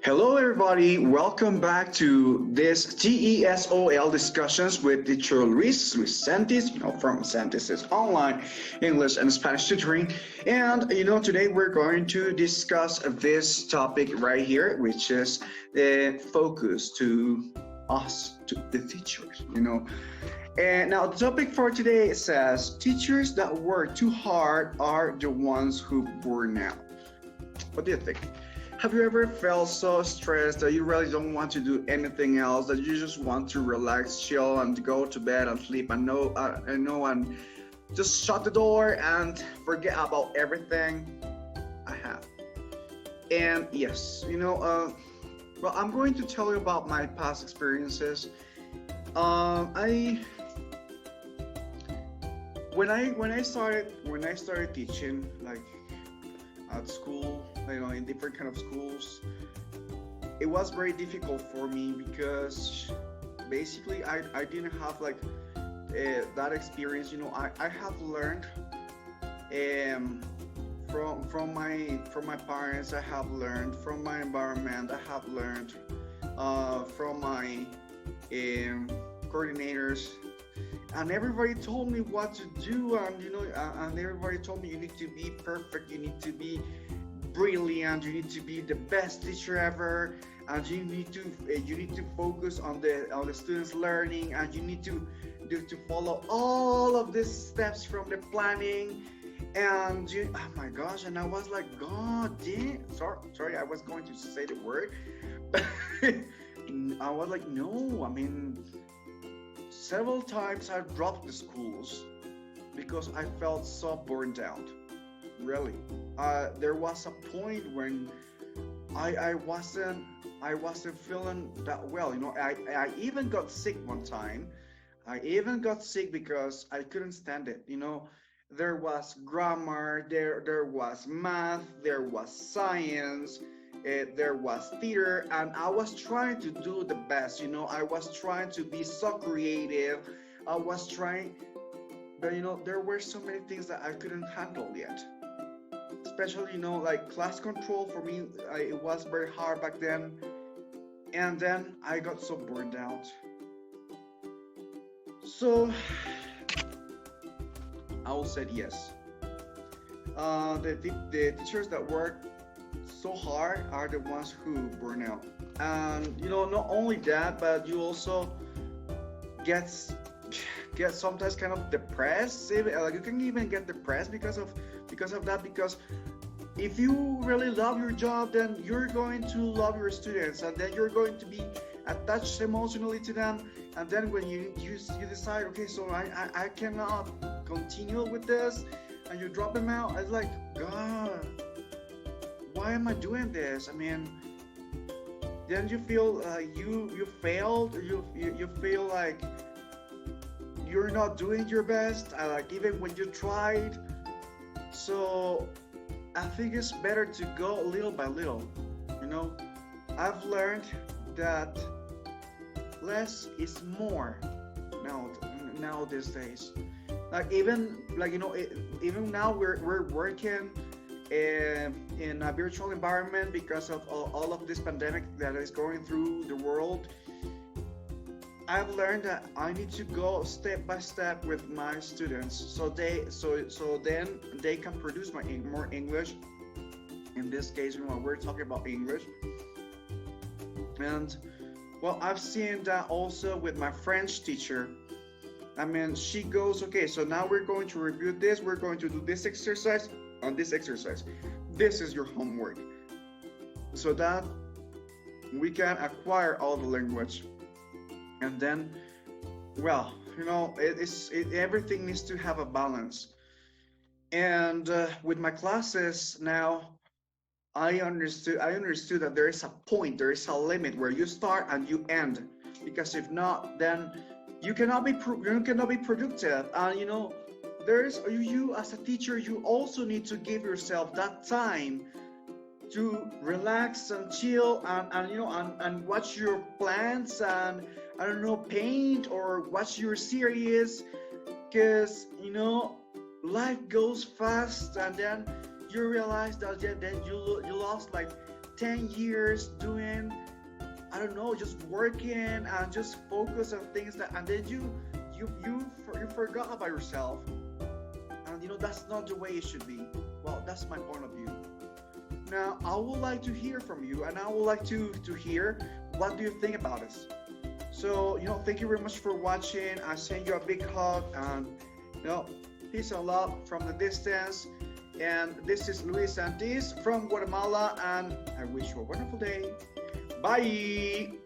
Hello, everybody. Welcome back to this TESOL discussions with teacher Luis Santis, from Santis' online English and Spanish tutoring. And, today we're going to discuss this topic right here, which is the focus to us, to the teachers. And now the topic for today says teachers that work too hard are the ones who burn out. What do you think? Have you ever felt so stressed that you really don't want to do anything else, that you just want to relax, chill, and go to bed and sleep and just shut the door and forget about everything? I have. And yes, well, I'm going to tell you about my past experiences. I when I started teaching, like at school, in different kind of schools, it was very difficult for me because basically I didn't have like that experience. I have learned from my parents. I have learned from my environment. I have learned from my coordinators, and everybody told me what to do, and everybody told me you need to be perfect, you need to be brilliant, you need to be the best teacher ever, and you need to focus on the students learning, and you need to follow all of these steps from the planning. And oh my gosh, and I was like, God damn, sorry, I was going to say the word. I was like, no, several times I dropped the schools because I felt so burned out. Really, there was a point when I wasn't feeling that well. I even got sick one time. I even got sick because I couldn't stand it. There was grammar, there was math, there was science, there was theater, and I was trying to do the best. I was trying to be so creative. I was trying, but there were so many things that I couldn't handle yet. Especially, like class control for me, it was very hard back then. And then I got so burned out. So I will say yes. The teachers that work so hard are the ones who burn out. And not only that, but you also get sometimes kind of depressed. Like you can even get depressed because of that. Because if you really love your job, then you're going to love your students, and then you're going to be attached emotionally to them. And then when you decide, okay, so I cannot continue with this, and you drop them out, it's like, God, why am I doing this? Then you feel you failed, or you feel like you're not doing your best, like even when you tried. So I think it's better to go little by little. I've learned that less is more now these days. Even now we're working in a virtual environment because of all of this pandemic that is going through the world. I've learned that I need to go step by step with my students, so then they can produce more English. In this case, we're talking about English. And well, I've seen that also with my French teacher. She goes, okay, so now we're going to review this. We're going to do this exercise. On this exercise, this is your homework, so that we can acquire all the language. And then, well, everything needs to have a balance. And with my classes now, I understood that there is a point, there is a limit where you start and you end, because if not, then you cannot be productive. And you as a teacher, you also need to give yourself that time to relax and chill, and watch your plants, and paint or watch your series, because life goes fast, and then you realize that then you lost like 10 years doing, I don't know, just working and just focus on things that, and then you forgot about yourself, and that's not the way it should be. Well, that's my point of view. Now, I would like to hear from you, and I would like to hear what do you think about this. So, thank you very much for watching. I send you a big hug, and peace and love from the distance. And this is Luis Santis from Guatemala, and I wish you a wonderful day. Bye.